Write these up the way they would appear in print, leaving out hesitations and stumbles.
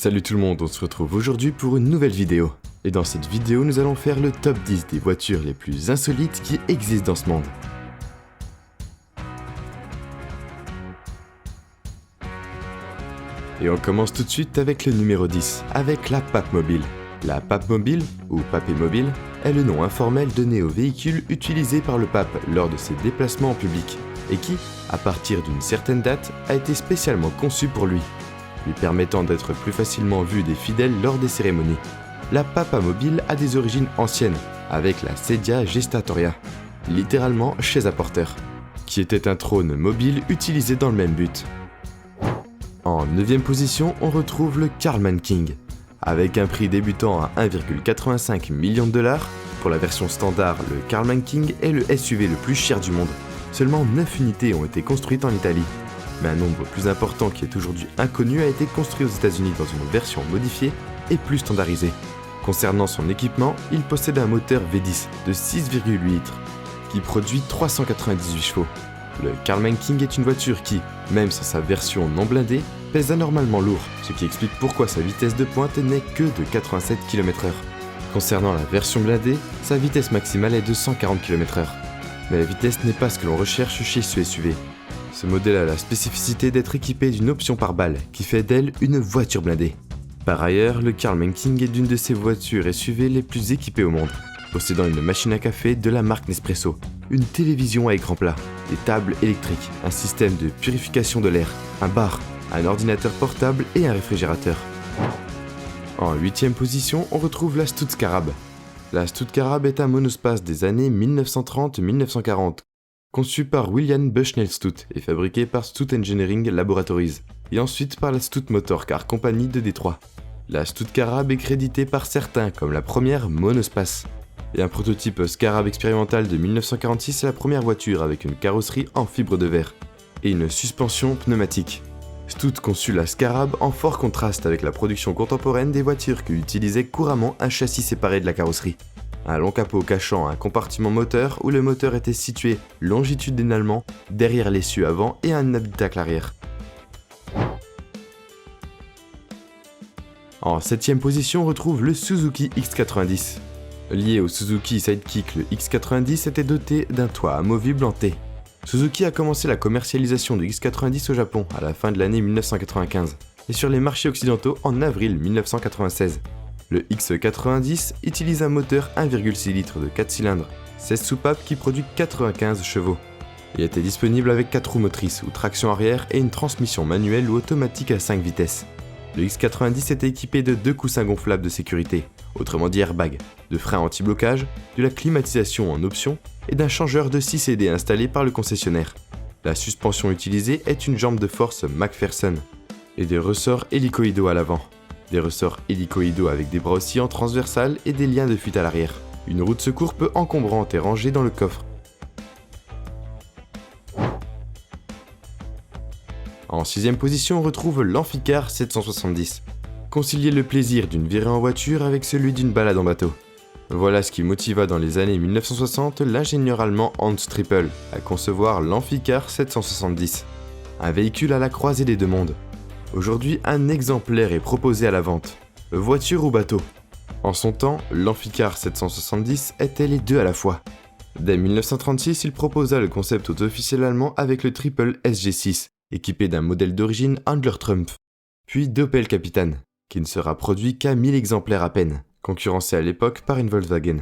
Salut tout le monde, on se retrouve aujourd'hui pour une nouvelle vidéo. Et dans cette vidéo, nous allons faire le top 10 des voitures les plus insolites qui existent dans ce monde. Et on commence tout de suite avec le numéro 10, avec la Papmobile. La Papmobile, ou Papémobile, est le nom informel donné au véhicule utilisé par le pape lors de ses déplacements en public, et qui, à partir d'une certaine date, a été spécialement conçu pour lui permettant d'être plus facilement vu des fidèles lors des cérémonies. La Papamobile a des origines anciennes, avec la Sedia Gestatoria, littéralement chaise à porteur, qui était un trône mobile utilisé dans le même but. En 9e position, on retrouve le Karmann King, avec un prix débutant à 1,85 million de $. Pour la version standard, le Karmann King est le SUV le plus cher du monde. Seulement 9 unités ont été construites en Italie. Mais un nombre plus important qui est aujourd'hui inconnu a été construit aux États-Unis dans une version modifiée et plus standardisée. Concernant son équipement, il possède un moteur V10 de 6,8 litres qui produit 398 chevaux. Le Karmann King est une voiture qui, même sans sa version non blindée, pèse anormalement lourd, ce qui explique pourquoi sa vitesse de pointe n'est que de 87 km/h. Concernant la version blindée, sa vitesse maximale est de 140 km/h. Mais la vitesse n'est pas ce que l'on recherche chez ce SUV. Ce modèle a la spécificité d'être équipé d'une option pare-balles qui fait d'elle une voiture blindée. Par ailleurs, le Karmann King est d'une de ces voitures SUV les plus équipées au monde, possédant une machine à café de la marque Nespresso, une télévision à écran plat, des tables électriques, un système de purification de l'air, un bar, un ordinateur portable et un réfrigérateur. En 8e position, on retrouve la Stutzcarab. La Stutzcarab est un monospace des années 1930-1940. Conçu par William Bushnell Stutt et fabriqué par Stutt Engineering Laboratories, et ensuite par la Stutt Motor Car Company de Détroit. La Stutzcarab est créditée par certains comme la première monospace, et un prototype Scarab expérimental de 1946 est la première voiture avec une carrosserie en fibre de verre et une suspension pneumatique. Stutt conçut la Scarab en fort contraste avec la production contemporaine des voitures qui utilisaient couramment un châssis séparé de la carrosserie. Un long capot cachant un compartiment moteur où le moteur était situé longitudinalement derrière l'essieu avant et un habitacle arrière. En 7e position, on retrouve le Suzuki X90. Lié au Suzuki Sidekick, le X90 était doté d'un toit amovible en T. Suzuki a commencé la commercialisation du X90 au Japon à la fin de l'année 1995 et sur les marchés occidentaux en avril 1996. Le X90 utilise un moteur 1,6 litres de 4 cylindres, 16 soupapes qui produit 95 chevaux. Il était disponible avec 4 roues motrices ou traction arrière et une transmission manuelle ou automatique à 5 vitesses. Le X90 était équipé de 2 coussins gonflables de sécurité, autrement dit airbag, de freins anti-blocage, de la climatisation en option et d'un changeur de 6 CD installé par le concessionnaire. La suspension utilisée est une jambe de force McPherson et des ressorts hélicoïdaux à l'avant. Des ressorts hélicoïdaux avec des bras oscillants transversales et des liens de fuite à l'arrière. Une roue de secours peu encombrante est rangée dans le coffre. En 6e position, on retrouve l'Amphicar 770. Concilier le plaisir d'une virée en voiture avec celui d'une balade en bateau. Voilà ce qui motiva dans les années 1960 l'ingénieur allemand Hans Trippel à concevoir l'Amphicar 770. Un véhicule à la croisée des deux mondes. Aujourd'hui, un exemplaire est proposé à la vente. Voiture ou bateau? En son temps, l'Amphicar 770 était les deux à la fois. Dès 1936, il proposa le concept auto-officiel allemand avec le Triple SG6, équipé d'un modèle d'origine Handler Trumpf, puis d'Opel Capitan, qui ne sera produit qu'à 1000 exemplaires à peine, concurrencé à l'époque par une Volkswagen.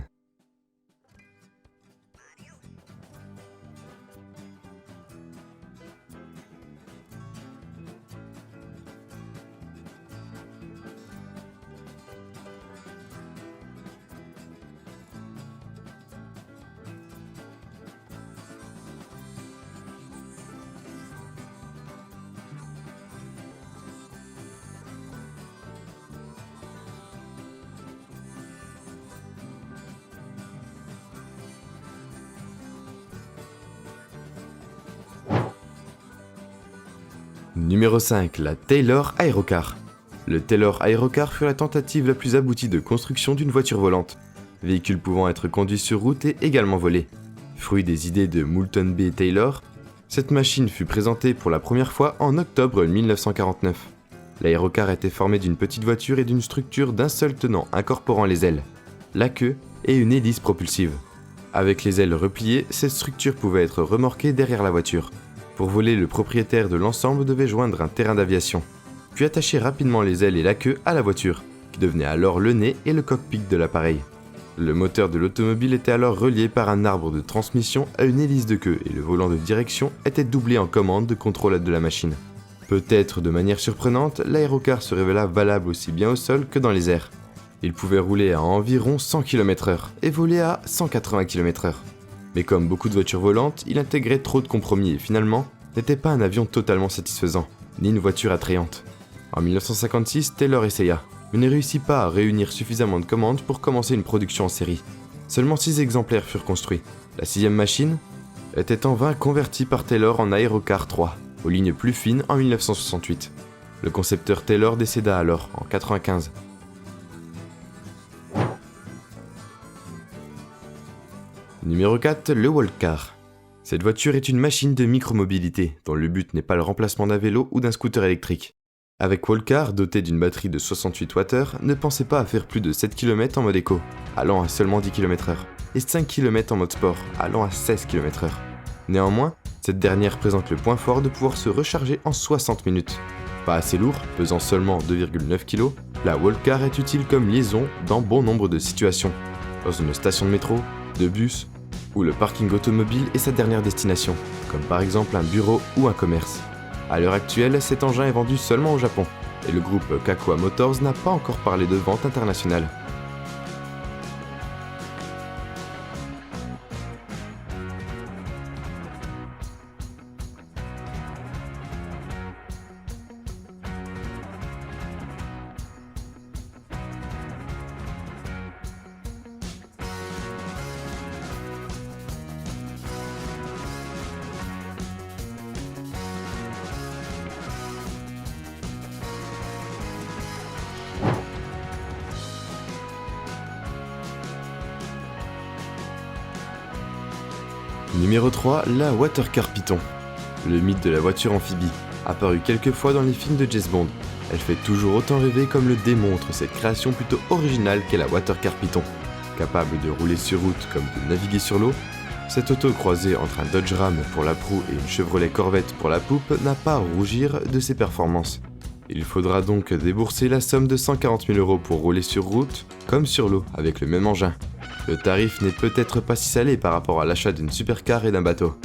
Numéro 5, la Taylor Aerocar. Le Taylor Aerocar fut la tentative la plus aboutie de construction d'une voiture volante, véhicule pouvant être conduit sur route et également volé. Fruit des idées de Moulton B. Taylor, cette machine fut présentée pour la première fois en octobre 1949. L'aérocar était formé d'une petite voiture et d'une structure d'un seul tenant incorporant les ailes, la queue et une hélice propulsive. Avec les ailes repliées, cette structure pouvait être remorquée derrière la voiture. Pour voler, le propriétaire de l'ensemble devait joindre un terrain d'aviation, puis attacher rapidement les ailes et la queue à la voiture, qui devenait alors le nez et le cockpit de l'appareil. Le moteur de l'automobile était alors relié par un arbre de transmission à une hélice de queue et le volant de direction était doublé en commande de contrôle de la machine. Peut-être de manière surprenante, l'aérocar se révéla valable aussi bien au sol que dans les airs. Il pouvait rouler à environ 100 km/h et voler à 180 km/h. Mais comme beaucoup de voitures volantes, il intégrait trop de compromis et finalement n'était pas un avion totalement satisfaisant, ni une voiture attrayante. En 1956, Taylor essaya, mais ne réussit pas à réunir suffisamment de commandes pour commencer une production en série. Seulement 6 exemplaires furent construits. La 6e machine était en vain convertie par Taylor en Aerocar 3, aux lignes plus fines en 1968. Le concepteur Taylor décéda alors, en 1995. Numéro 4, le Walkcar. Cette voiture est une machine de micromobilité, dont le but n'est pas le remplacement d'un vélo ou d'un scooter électrique. Avec Walkcar, doté d'une batterie de 68 Wh, ne pensez pas à faire plus de 7 km en mode éco, allant à seulement 10 km/h, et 5 km en mode sport, allant à 16 km/h. Néanmoins, cette dernière présente le point fort de pouvoir se recharger en 60 minutes. Pas assez lourd, pesant seulement 2,9 kg, la Walkcar est utile comme liaison dans bon nombre de situations. Dans une station de métro, de bus, ou le parking automobile est sa dernière destination, comme par exemple un bureau ou un commerce. À l'heure actuelle, cet engin est vendu seulement au Japon, et le groupe Kakua Motors n'a pas encore parlé de vente internationale. Numéro 3, la Watercar Python. Le mythe de la voiture amphibie, apparu quelques fois dans les films de James Bond. Elle fait toujours autant rêver comme le démontre cette création plutôt originale qu'est la Watercar Python. Capable de rouler sur route comme de naviguer sur l'eau, cette auto croisée entre un Dodge Ram pour la proue et une Chevrolet Corvette pour la poupe n'a pas à rougir de ses performances. Il faudra donc débourser la somme de 140 000 € pour rouler sur route comme sur l'eau avec le même engin. Le tarif n'est peut-être pas si salé par rapport à l'achat d'une supercar et d'un bateau.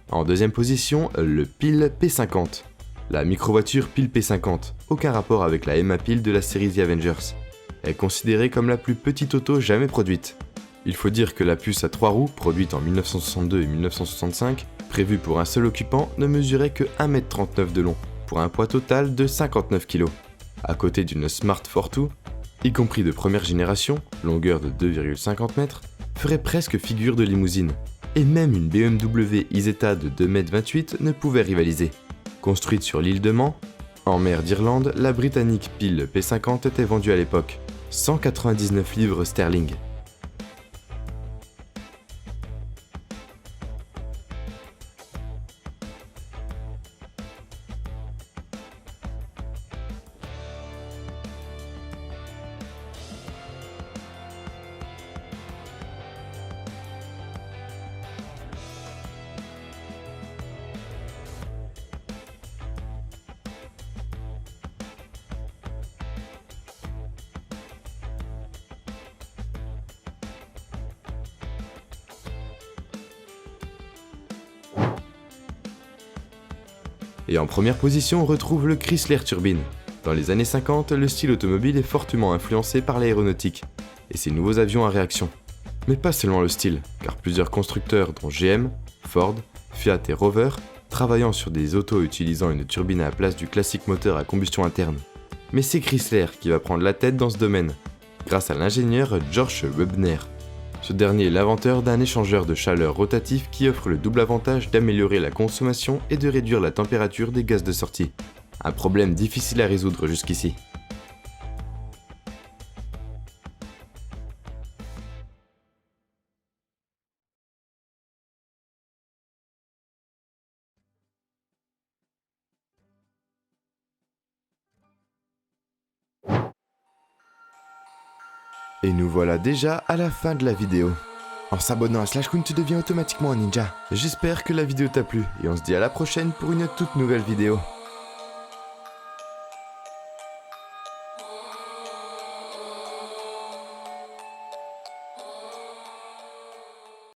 En deuxième position, le Pil P50. La micro-voiture Pil P50, aucun rapport avec la MA Pil de la série The Avengers, est considérée comme la plus petite auto jamais produite. Il faut dire que la puce à 3 roues, produite en 1962 et 1965, prévue pour un seul occupant, ne mesurait que 1,39 m de long, pour un poids total de 59 kg. À côté d'une Smart Fortwo, y compris de première génération, longueur de 2,50 m, ferait presque figure de limousine. Et même une BMW Isetta de 2,28 m ne pouvait rivaliser. Construite sur l'île de Man, en mer d'Irlande, la britannique Pil P50 était vendue à l'époque 199 livres sterling. Et en première position, on retrouve le Chrysler Turbine. Dans les années 50, le style automobile est fortement influencé par l'aéronautique et ses nouveaux avions à réaction. Mais pas seulement le style, car plusieurs constructeurs dont GM, Ford, Fiat et Rover, travaillant sur des autos utilisant une turbine à la place du classique moteur à combustion interne. Mais c'est Chrysler qui va prendre la tête dans ce domaine, grâce à l'ingénieur George Webner. Ce dernier est l'inventeur d'un échangeur de chaleur rotatif qui offre le double avantage d'améliorer la consommation et de réduire la température des gaz de sortie. Un problème difficile à résoudre jusqu'ici. Et nous voilà déjà à la fin de la vidéo. En s'abonnant à Slash Kun, tu deviens automatiquement un ninja. J'espère que la vidéo t'a plu et on se dit à la prochaine pour une toute nouvelle vidéo.